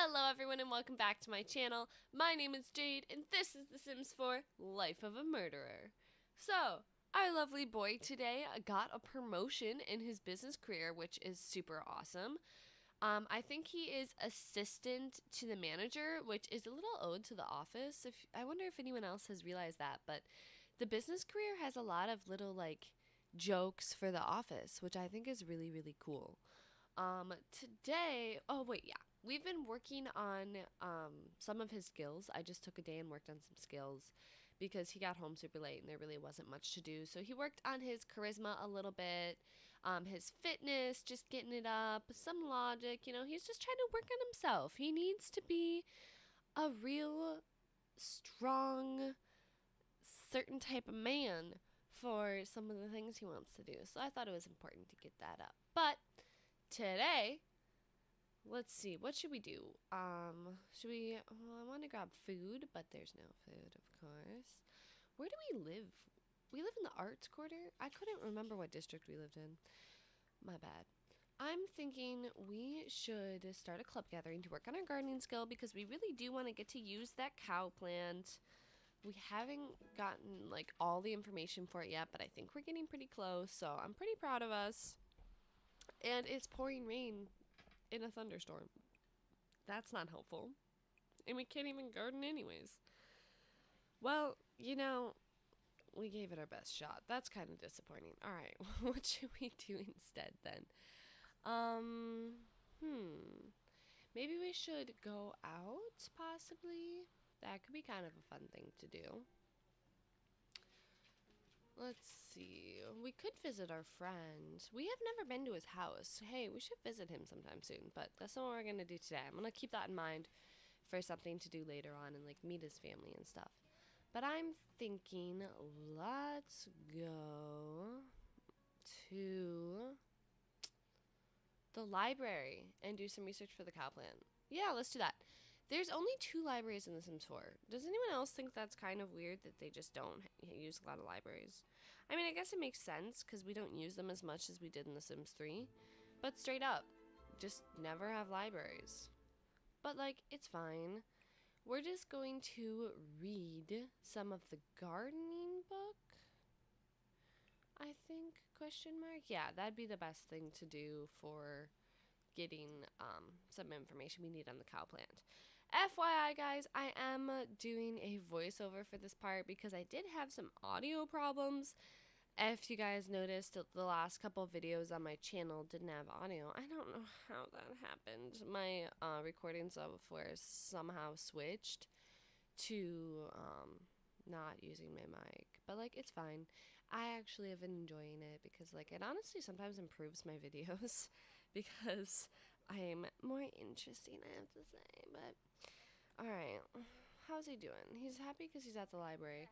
Hello everyone and welcome back to my channel. My name is Jade and this is The Sims 4 Life of a Murderer. So, our lovely boy today got a promotion in his business career, which is super awesome. I think he is assistant to the manager, which is a little ode to the office. I wonder if anyone else has realized that, but the business career has a lot of little jokes for the office, which I think is really, really cool. Today, oh wait, yeah. We've been working on some of his skills. I just took a day and worked on some skills because he got home super late and there really wasn't much to do. So he worked on his charisma a little bit, his fitness, just getting it up, some logic. He's just trying to work on himself. He needs to be a real strong, certain type of man for some of the things he wants to do. So I thought it was important to get that up. But today, let's see, what should we do? Should we, well, I want to grab food, but there's no food, of course. Where do we live? We live in the arts quarter? I couldn't remember what district we lived in. My bad. I'm thinking we should start a club gathering to work on our gardening skill because we really do want to get to use that cow plant. We haven't gotten all the information for it yet, but I think we're getting pretty close, so I'm pretty proud of us. And it's pouring rain in a thunderstorm. That's not helpful. And we can't even garden anyways. Well, we gave it our best shot. That's kind of disappointing. Alright, what should we do instead then? Maybe we should go out, possibly? That could be kind of a fun thing to do. Let's see. We could visit our friend. We have never been to his house. Hey, we should visit him sometime soon, but that's not what we're going to do today. I'm going to keep that in mind for something to do later on and meet his family and stuff. But I'm thinking let's go to the library and do some research for the cow plant. Yeah, let's do that. There's only 2 libraries in The Sims 4. Does anyone else think that's kind of weird that they just don't use a lot of libraries? I mean, I guess it makes sense because we don't use them as much as we did in The Sims 3. But straight up, just never have libraries. But, it's fine. We're just going to read some of the gardening book, I think, question mark. Yeah, that'd be the best thing to do for getting some information we need on the cow plant. FYI, guys, I am doing a voiceover for this part because I did have some audio problems. If you guys noticed, the last couple of videos on my channel didn't have audio. I don't know how that happened. My recording software somehow switched to not using my mic. But, it's fine. I actually have been enjoying it because, it honestly sometimes improves my videos because I'm more interesting, I have to say. But alright, how's he doing? He's happy because he's at the library.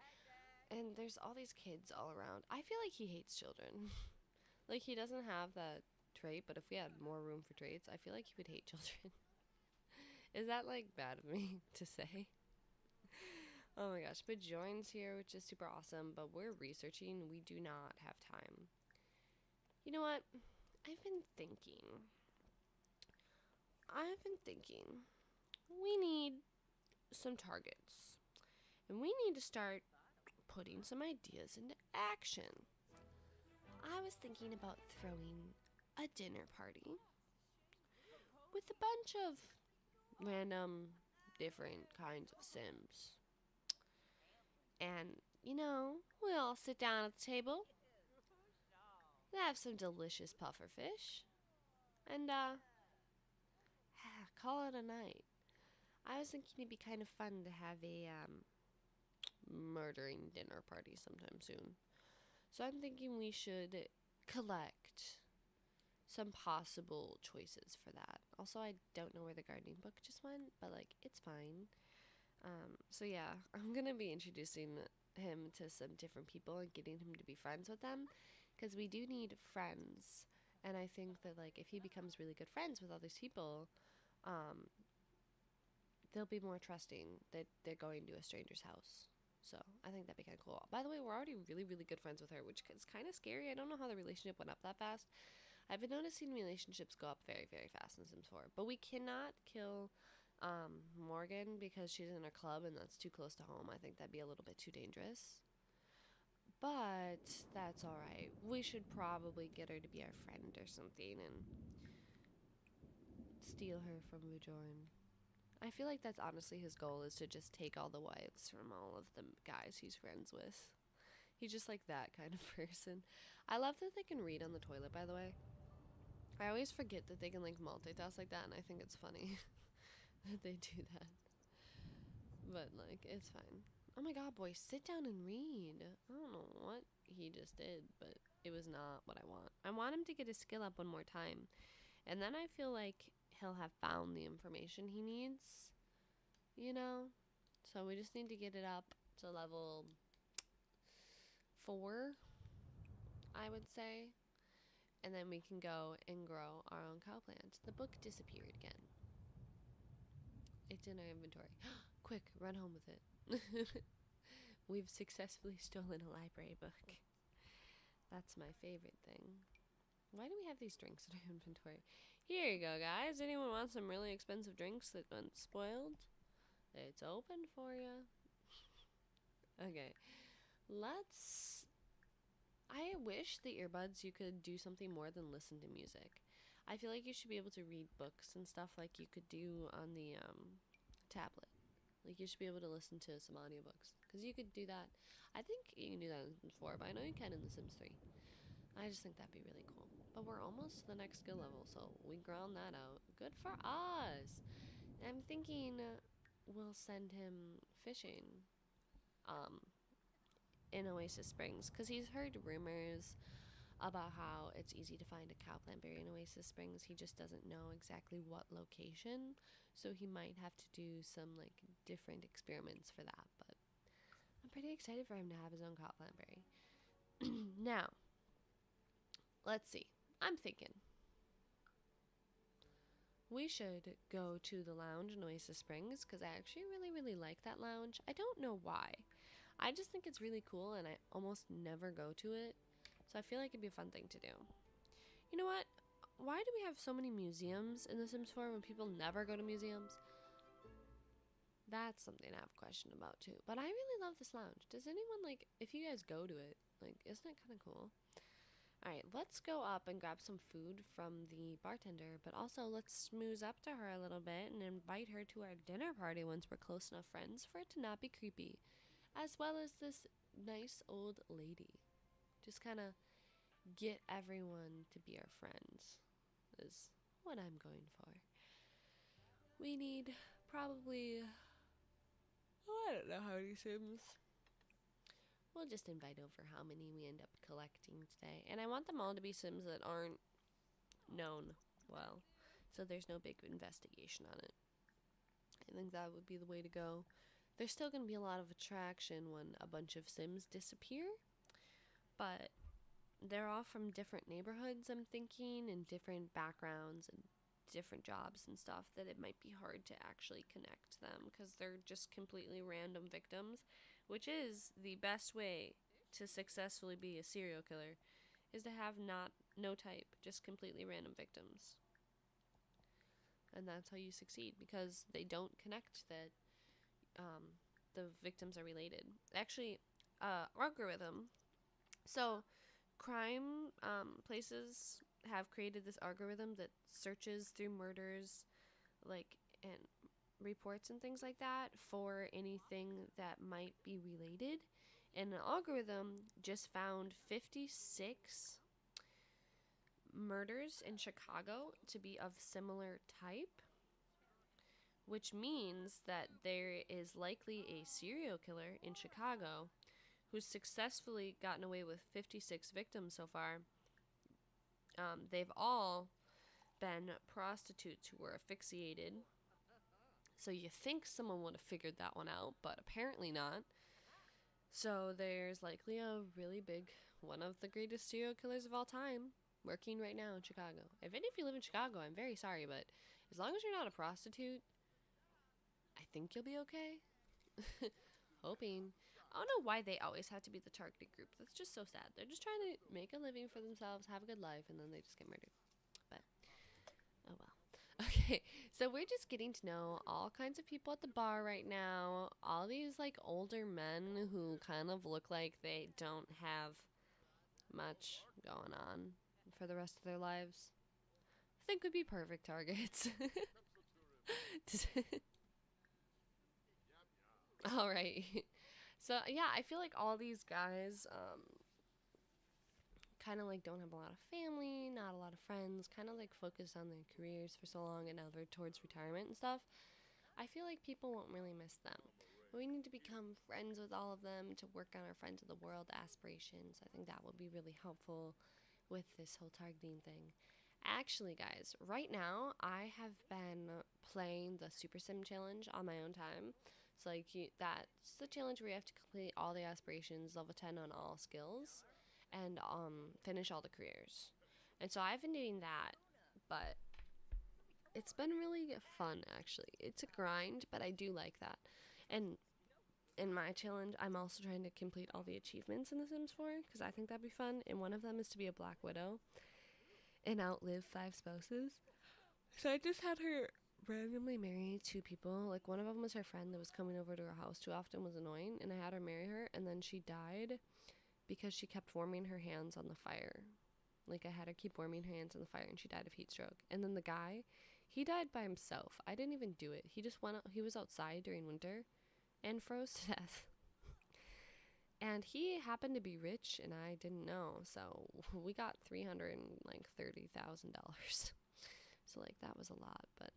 And there's all these kids all around. I feel like he hates children. He doesn't have that trait, but if we had more room for traits, I feel like he would hate children. Is that, bad of me to say? Oh my gosh, but Join's here, which is super awesome, but we're researching. We do not have time. You know what? I've been thinking. We need some targets. And we need to start putting some ideas into action. I was thinking about throwing a dinner party with a bunch of random different kinds of Sims. And, we all sit down at the table, have some delicious puffer fish, and call it a night. I was thinking it'd be kind of fun to have a murdering dinner party sometime soon. So I'm thinking we should collect some possible choices for that. Also, I don't know where the gardening book just went, but it's fine. So yeah, I'm gonna be introducing him to some different people and getting him to be friends with them because we do need friends. And I think that if he becomes really good friends with all these people, they'll be more trusting that they're going to a stranger's house. So I think that'd be kind of cool. By the way, we're already really, really good friends with her, which is kind of scary. I don't know how the relationship went up that fast. I've been noticing relationships go up very, very fast in Sims 4. But we cannot kill Morgan, because she's in a club and that's too close to home. I think that'd be a little bit too dangerous. But that's alright. We should probably get her to be our friend or something and steal her from Bajorn. I feel like that's honestly his goal, is to just take all the wives from all of the guys he's friends with. He's just like that kind of person. I love that they can read on the toilet, by the way. I always forget that they can like multitask like that, and I think it's funny that they do that. But like, it's fine. Oh my god, boy, sit down and read. I don't know what he just did, but it was not what I want. I want him to get his skill up one more time. And then I feel like he'll have found the information he needs, you know? So we just need to get it up to level 4, I would say. And then we can go and grow our own cow plant. The book disappeared again. It's in our inventory. Quick, run home with it. We've successfully stolen a library book. That's my favorite thing. Why do we have these drinks in our inventory? Here you go, guys. Anyone want some really expensive drinks that went spoiled? It's open for you. Okay. I wish the earbuds you could do something more than listen to music. I feel like you should be able to read books and stuff like you could do on the tablet. Like, you should be able to listen to some audiobooks. Because you could do that. I think you can do that in Sims 4, but I know you can in The Sims 3. I just think that'd be really cool. But we're almost to the next skill level, so we ground that out. Good for us! I'm thinking we'll send him fishing in Oasis Springs. Because he's heard rumors about how it's easy to find a cowplant berry in Oasis Springs. He just doesn't know exactly what location, so he might have to do some like different experiments for that. But I'm pretty excited for him to have his own cowplant berry. Now, let's see. I'm thinking we should go to the lounge in Oasis Springs, because I actually really like that lounge. I don't know why. I just think it's really cool, and I almost never go to it. So I feel like it'd be a fun thing to do. You know what? Why do we have so many museums in The Sims 4 when people never go to museums? That's something I have a question about too. But I really love this lounge. Does anyone like, if you guys go to it, like, isn't it kind of cool? Alright, let's go up and grab some food from the bartender, but also let's schmooze up to her a little bit and invite her to our dinner party once we're close enough friends for it to not be creepy. As well as this nice old lady. Just kind of get everyone to be our friends is what I'm going for. We need probably, I don't know how many Sims. We'll just invite over how many we end up collecting today. And I want them all to be Sims that aren't known well, so there's no big investigation on it. I think that would be the way to go. There's still going to be a lot of attraction when a bunch of Sims disappear, but they're all from different neighborhoods, I'm thinking, and different backgrounds and different jobs and stuff, that it might be hard to actually connect them because they're just completely random victims, which is the best way to successfully be a serial killer, is to have no type, just completely random victims. And that's how you succeed, because they don't connect that the victims are related. Actually, algorithm. So, crime places have created this algorithm that searches through murders, like, and reports and things like that for anything that might be related. And an algorithm just found 56 murders in Chicago to be of similar type, which means that there is likely a serial killer in Chicago who's successfully gotten away with 56 victims so far. They've all been prostitutes who were asphyxiated. So you think someone would have figured that one out, but apparently not. So there's likely a really big, one of the greatest serial killers of all time, working right now in Chicago. If any of you live in Chicago, I'm very sorry, but as long as you're not a prostitute, I think you'll be okay. Hoping. I don't know why they always have to be the targeted group. That's just so sad. They're just trying to make a living for themselves, have a good life, and then they just get murdered. But, oh well. Okay. Okay, so we're just getting to know all kinds of people at the bar right now. All these like older men who kind of look like they don't have much going on for the rest of their lives. I think would be perfect targets. All right. So yeah, I feel like all these guys kind of like don't have a lot of family, not a lot of friends, kind of like focus on their careers for so long and now they're towards retirement and stuff. I feel like people won't really miss them. We need to become friends with all of them to work on our Friends of the World aspirations. I think that would be really helpful with this whole targeting thing. Actually, guys, right now I have been playing the Super Sim challenge on my own time. So, like, that's the challenge where you have to complete all the aspirations, level 10 on all skills, and finish all the careers. And so I've been doing that, but it's been really fun actually. It's a grind, but I do like that. And in my challenge, I'm also trying to complete all the achievements in The Sims 4 because I think that'd be fun. And one of them is to be a Black Widow and outlive 5 spouses. So I just had her randomly marry 2 people. Like one of them was her friend that was coming over to her house too often, was annoying, and I had her marry her, and then she died because she kept warming her hands on the fire. Like I had her keep warming her hands on the fire, and she died of heat stroke. And then the guy, he died by himself. I didn't even do it. He just went. He was outside during winter, and froze to death. And he happened to be rich, and I didn't know. So we got $330,000. So like that was a lot. But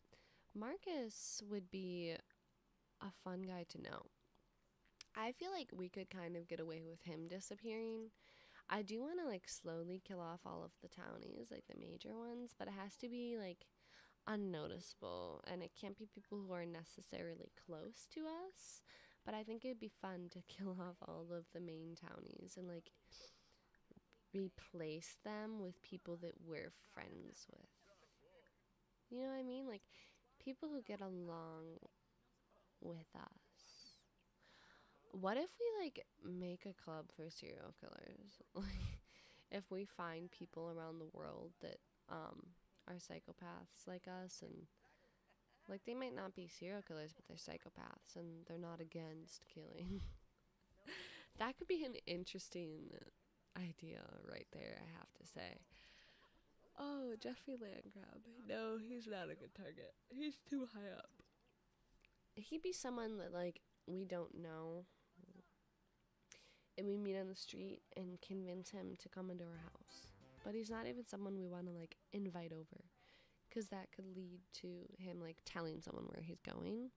Marcus would be a fun guy to know. I feel like we could kind of get away with him disappearing. I do want to like slowly kill off all of the townies, like the major ones, but it has to be like unnoticeable and it can't be people who are necessarily close to us. But I think it'd be fun to kill off all of the main townies and like replace them with people that we're friends with. You know what I mean? Like people who get along with us. What if we like make a club for serial killers? Like if we find people around the world that are psychopaths like us and like they might not be serial killers but they're psychopaths and they're not against killing. That could be an interesting idea right there, I have to say. Oh, Jeffrey Landgrab. No, he's not a good target. He's too high up. He'd be someone that like we don't know and we meet on the street and convince him to come into our house. But he's not even someone we want to like invite over because that could lead to him like telling someone where he's going.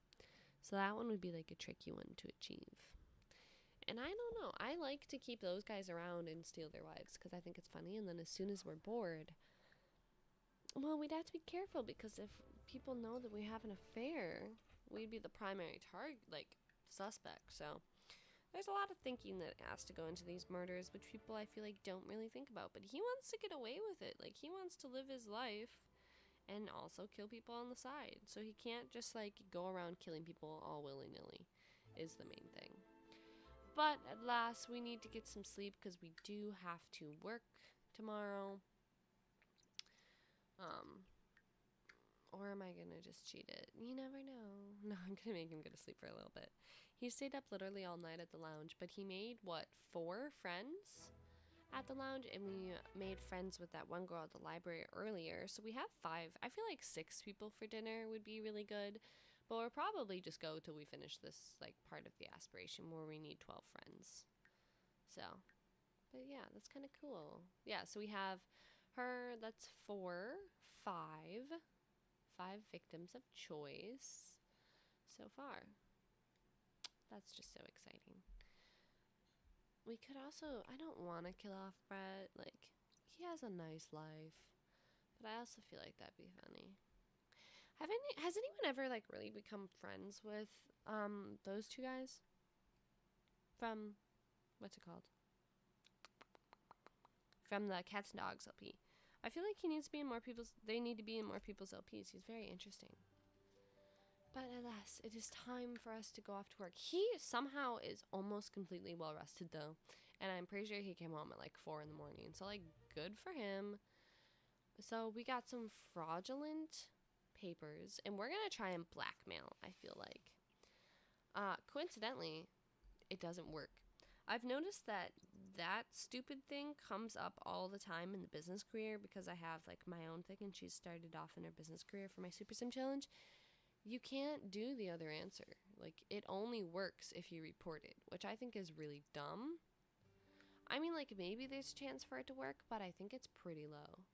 So that one would be like a tricky one to achieve. And I don't know. I like to keep those guys around and steal their wives because I think it's funny. And then as soon as we're bored, well, we'd have to be careful because if people know that we have an affair, we'd be the primary target, like suspect. So there's a lot of thinking that has to go into these murders, which people I feel like don't really think about. But he wants to get away with it. Like, he wants to live his life and also kill people on the side. So he can't just, like, go around killing people all willy-nilly is the main thing. But at last, we need to get some sleep because we do have to work tomorrow. Or am I gonna just cheat it? You never know. No, I'm gonna make him go to sleep for a little bit. He stayed up literally all night at the lounge, but he made, what, 4 friends at the lounge? And we made friends with that one girl at the library earlier. So we have 5. I feel like 6 people for dinner would be really good. But we'll probably just go till we finish this, like, part of the aspiration where we need 12 friends. So, but yeah, that's kind of cool. Yeah, so we have her, that's 4, 5 victims of choice so far. That's just so exciting. We could also, I don't want to kill off Brett. Like, he has a nice life. But I also feel like that'd be funny. Has anyone ever, like, really become friends with, those 2 guys? From, what's it called? From the Cats and Dogs LP. I feel like he needs to be in more people's, they need to be in more people's LPs. He's very interesting. But alas, it is time for us to go off to work. He somehow is almost completely well rested though. And I'm pretty sure he came home at like 4 in the morning. So like, good for him. So we got some fraudulent papers, and we're gonna try and blackmail, I feel like. Coincidentally, it doesn't work. I've noticed that that stupid thing comes up all the time in the business career because I have like my own thing and she's started off in her business career for my Super Sim challenge. You can't do the other answer. Like, it only works if you report it, which I think is really dumb. I mean, like, maybe there's a chance for it to work, but I think it's pretty low.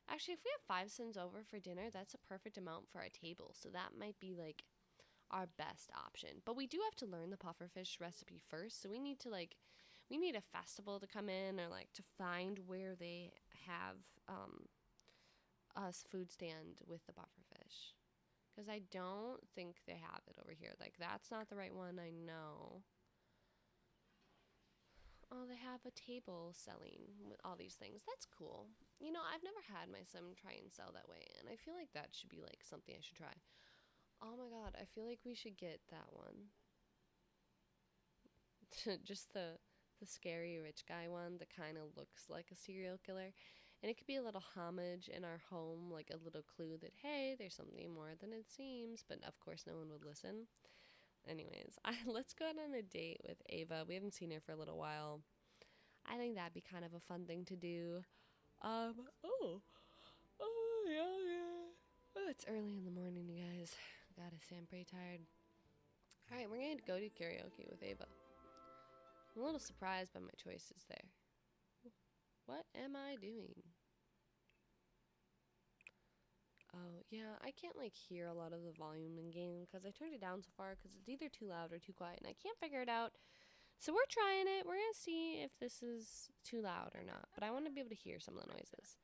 Actually, if we have 5 Sims over for dinner, that's a perfect amount for our table, so that might be, like, our best option. But we do have to learn the pufferfish recipe first, so we need to, like, we need a festival to come in or, like, to find where they have a food stand with the pufferfish. Because I don't think they have it over here. Like, that's not the right one, I know. Oh, they have a table selling with all these things. That's cool. You know, I've never had my sim try and sell that way, and I feel like that should be, like, something I should try. Oh my god, I feel like we should get that one. Just the scary rich guy one that kind of looks like a serial killer. And it could be a little homage in our home, like a little clue that, hey, there's something more than it seems. But of course, no one would listen. Anyways, let's go out on a date with Ava. We haven't seen her for a little while. I think that'd be kind of a fun thing to do. Oh, yeah. Oh, it's early in the morning, you guys. Gotta say, I'm pretty tired. Alright, we're going to go to karaoke with Ava. I'm a little surprised by my choices there. What am I doing? Oh, yeah, I can't, like, hear a lot of the volume in game because I turned it down so far because it's either too loud or too quiet, and I can't figure it out. So we're trying it. We're going to see if this is too loud or not, but I want to be able to hear some of the noises.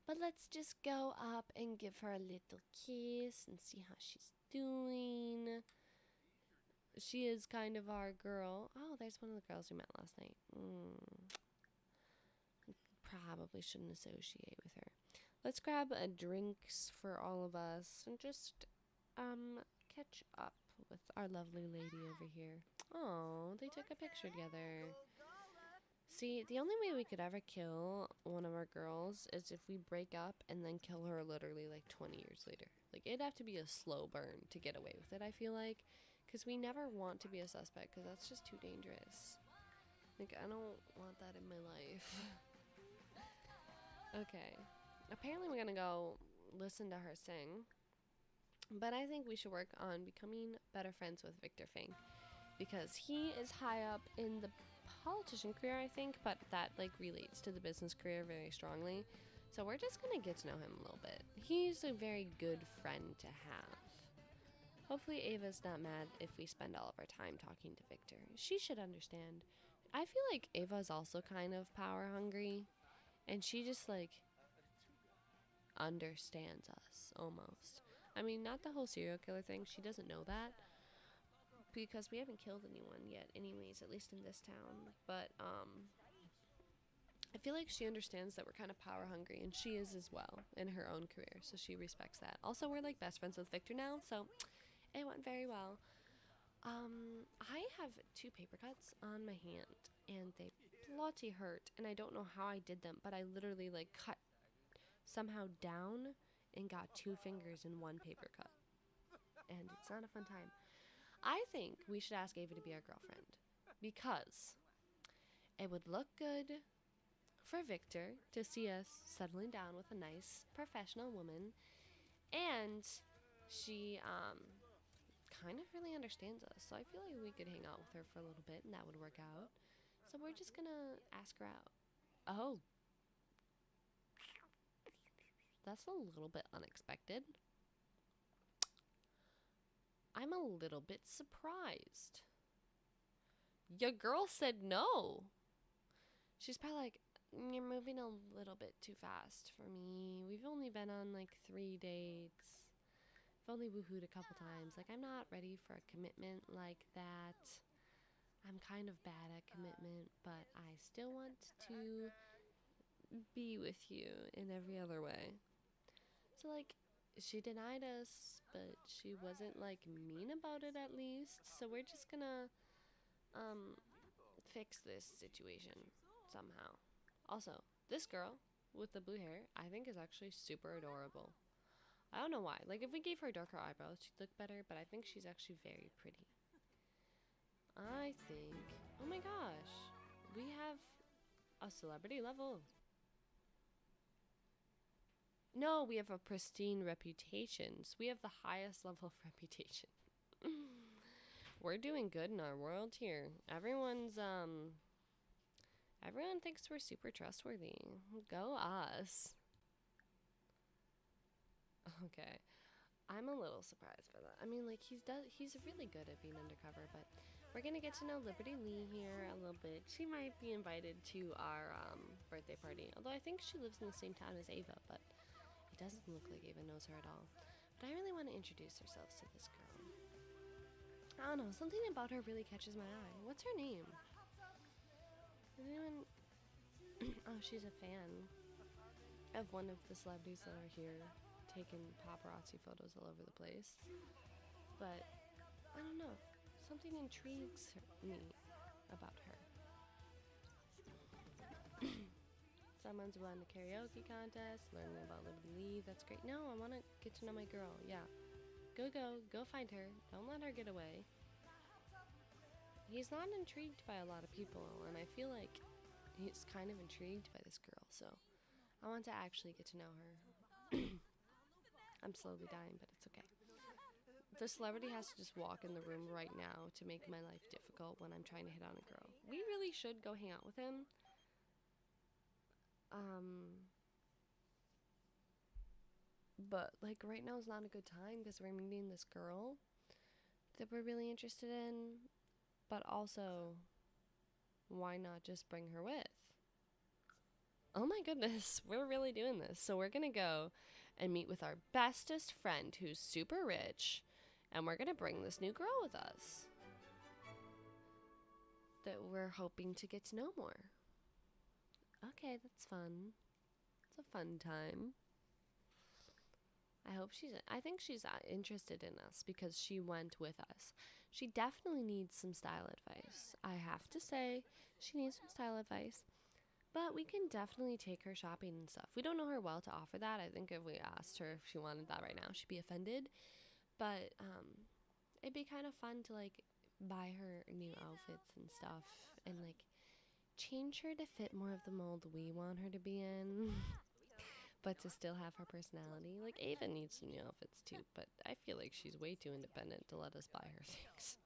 But let's just go up and give her a little kiss and see how she's doing. She is kind of our girl. Oh, there's one of the girls we met last night. Probably shouldn't associate with her. Let's grab a drinks for all of us and just catch up with our lovely lady over here. Oh, they took a picture together. See, the only way we could ever kill one of our girls is if we break up and then kill her literally like 20 years later. Like, it'd have to be a slow burn to get away with it, I feel like. Because we never want to be a suspect because that's just too dangerous. Like, I don't want that in my life. Okay. Apparently we're gonna go listen to her sing. But I think we should work on becoming better friends with Victor Fink. Because he is high up in the politician career, I think. But that, like, relates to the business career very strongly. So we're just gonna get to know him a little bit. He's a very good friend to have. Hopefully Ava's not mad if we spend all of our time talking to Victor. She should understand. I feel like Ava's also kind of power hungry. And she just, like, understands us, almost. I mean, not the whole serial killer thing. She doesn't know that. Because we haven't killed anyone yet, anyways, at least in this town. But, I feel like she understands that we're kind of power hungry. And she is as well, in her own career. So she respects that. Also, we're, like, best friends with Victor now, so it went very well. I have 2 paper cuts on my hand, and they bloody hurt, and I don't know how I did them, but I literally, like, cut somehow down and got 2 fingers in one paper cut, and it's not a fun time. I think we should ask Ava to be our girlfriend, because it would look good for Victor to see us settling down with a nice professional woman, and she, kind of really understands us, so I feel like we could hang out with her for a little bit and that would work out. So we're just gonna ask her out. Oh, that's a little bit unexpected. I'm a little bit surprised. Your girl said no. She's probably like, you're moving a little bit too fast for me. We've only been on like 3 dates. I've only woohooed a couple times. Like, I'm not ready for a commitment like that. I'm kind of bad at commitment, but I still want to be with you in every other way. So, like, she denied us, but she wasn't, like, mean about it at least. So we're just gonna, fix this situation somehow. Also, this girl with the blue hair, I think is actually super adorable. I don't know why. Like, if we gave her darker eyebrows, she'd look better, but I think she's actually very pretty. I think... Oh my gosh. We have a celebrity level. No, we have a pristine reputation. So we have the highest level of reputation. We're doing good in our world here. Everyone thinks we're super trustworthy. Go us. Okay. I'm a little surprised by that. I mean, like, he's really good at being undercover, but we're gonna get to know Liberty Lee here a little bit. She might be invited to our birthday party, although I think she lives in the same town as Ava, but it doesn't look like Ava knows her at all. But I really want to introduce ourselves to this girl. I don't know, something about her really catches my eye. What's her name? Does anyone... Oh, she's a fan of one of the celebrities that are here, taking paparazzi photos all over the place. But I don't know, something intrigues me about her. Someone's won the karaoke contest, learning about Liberty Lee. That's great. No, I want to get to know my girl. Yeah, go find her. Don't let her get away. He's not intrigued by a lot of people, and I feel like he's kind of intrigued by this girl, so I want to actually get to know her. I'm slowly dying, but it's okay. The celebrity has to just walk in the room right now to make my life difficult when I'm trying to hit on a girl. We really should go hang out with him. But like right now is not a good time because we're meeting this girl that we're really interested in. But also, why not just bring her with? Oh my goodness, we're really doing this. So we're gonna go and meet with our bestest friend who's super rich, and we're gonna bring this new girl with us that we're hoping to get to know more. Okay, that's fun. It's a fun time. I think she's interested in us because she went with us. She definitely needs some style advice. I have to say, she needs some style advice. But we can definitely take her shopping and stuff. We don't know her well to offer that. I think if we asked her if she wanted that right now, she'd be offended. But it'd be kind of fun to like buy her new outfits and stuff and like change her to fit more of the mold we want her to be in. But to still have her personality. Like, Ava needs some new outfits too, but I feel like she's way too independent to let us buy her things.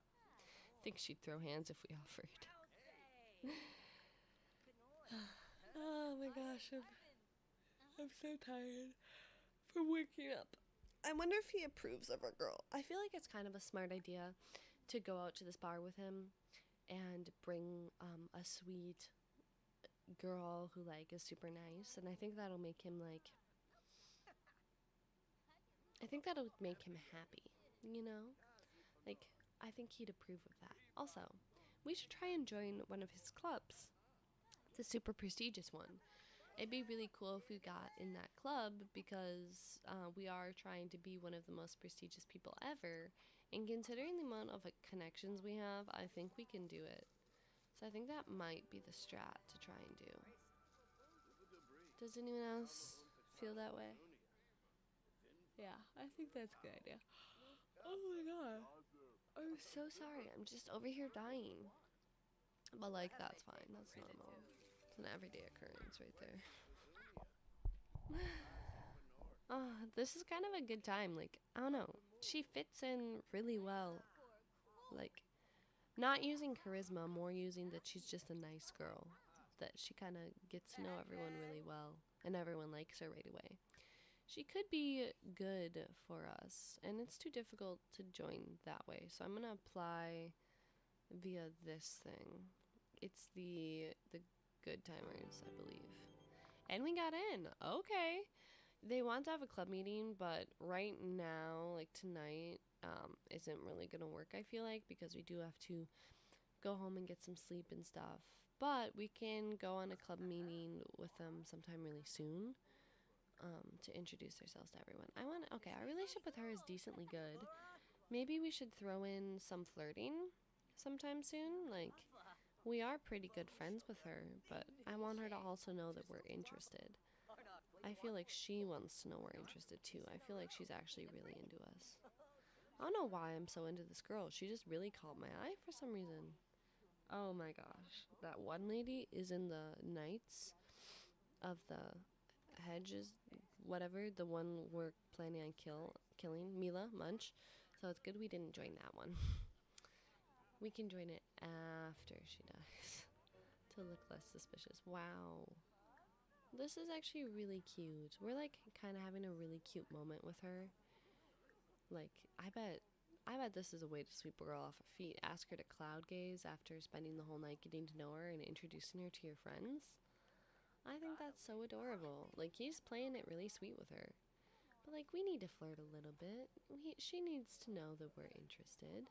I think she'd throw hands if we offered. Oh my gosh, I'm so tired from waking up. I wonder if he approves of our girl. I feel like it's kind of a smart idea to go out to this bar with him and bring a sweet girl who like is super nice, and I think that'll make him like happy, you know? Like, I think he'd approve of that. Also, we should try and join one of his clubs, the super prestigious one. It'd be really cool if we got in that club because we are trying to be one of the most prestigious people ever, and considering the amount of like connections we have, I think we can do it. So I think that might be the strat to try and do. Does anyone else feel that way? Yeah, I think that's a good idea. Oh my god. I'm so sorry. I'm just over here dying. But like, that's fine. That's normal. It's an everyday occurrence right there. Oh, this is kind of a good time. Like, I don't know. She fits in really well. Like, not using charisma, more using that she's just a nice girl. That she kind of gets to know everyone really well, and everyone likes her right away. She could be good for us, and it's too difficult to join that way. So I'm gonna apply via this thing. It's the good timers, I believe. And we got in. Okay. They want to have a club meeting, but right now, like tonight, isn't really gonna work, I feel like, because we do have to go home and get some sleep and stuff. But we can go on a club meeting with them sometime really soon, to introduce ourselves to everyone. Okay, our relationship with her is decently good. Maybe we should throw in some flirting sometime soon. Like, we are pretty good friends with her, but I want her to also know that we're interested. I feel like she wants to know we're interested too. I feel like she's actually really into us. I don't know why I'm so into this girl. She just really caught my eye for some reason. Oh my gosh. That one lady is in the Knights of the Hedges, whatever. The one we're planning on killing, Mila Munch. So it's good we didn't join that one. We can join it after she dies to look less suspicious. Wow. This is actually really cute. We're like kind of having a really cute moment with her. Like, I bet this is a way to sweep a girl off her feet. Ask her to cloud gaze after spending the whole night getting to know her and introducing her to your friends. I think that's so adorable. Like, he's playing it really sweet with her. But, like, we need to flirt a little bit. She needs to know that we're interested.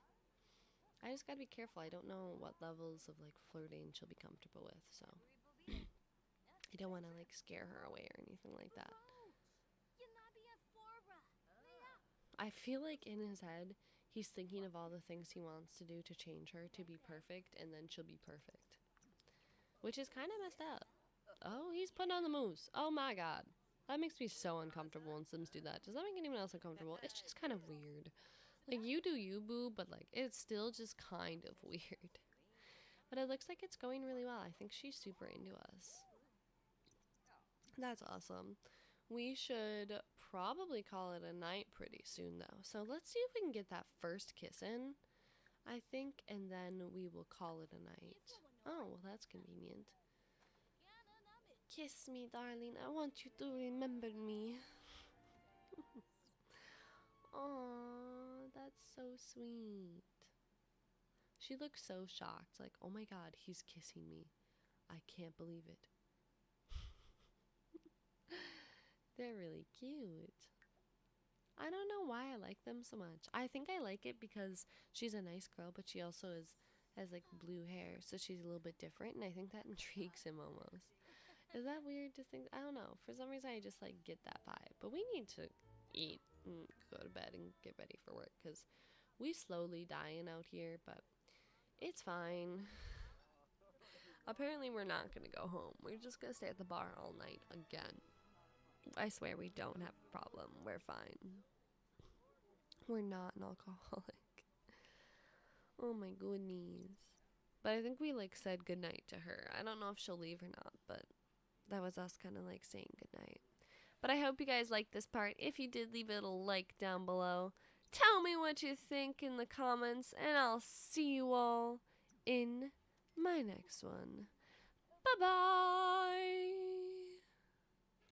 I just gotta be careful. I don't know what levels of, like, flirting she'll be comfortable with, so. I don't want to, like, scare her away or anything like that. I feel like in his head, he's thinking of all the things he wants to do to change her to be perfect, and then she'll be perfect. Which is kind of messed up. Oh, he's putting on the moves. Oh my god. That makes me so uncomfortable when Sims do that. Does that make anyone else uncomfortable? It's just kind of weird. Like, you do you, boo, but, like, it's still just kind of weird. But it looks like it's going really well. I think she's super into us. That's awesome. We should probably call it a night pretty soon, though. So let's see if we can get that first kiss in, I think, and then we will call it a night. Oh, well, that's convenient. Kiss me, darling. I want you to remember me. Aww, that's so sweet. She looks so shocked, like, oh my god, he's kissing me. I can't believe it. They're really cute. I don't know why I like them so much. I think I like it because she's a nice girl, but she also has like blue hair, so she's a little bit different, and I think that intrigues him almost. Is that weird to think? I don't know. For some reason, I just like get that vibe. But we need to eat and go to bed and get ready for work because we slowly dying out here, but it's fine. Apparently, we're not gonna go home. We're just gonna stay at the bar all night again. I swear we don't have a problem. We're fine. We're not an alcoholic. Oh my goodness. But I think we like said goodnight to her. I don't know if she'll leave or not, but that was us kind of like saying goodnight. But I hope you guys liked this part. If you did, leave it a like down below. Tell me what you think in the comments, and I'll see you all in my next one. Bye-bye!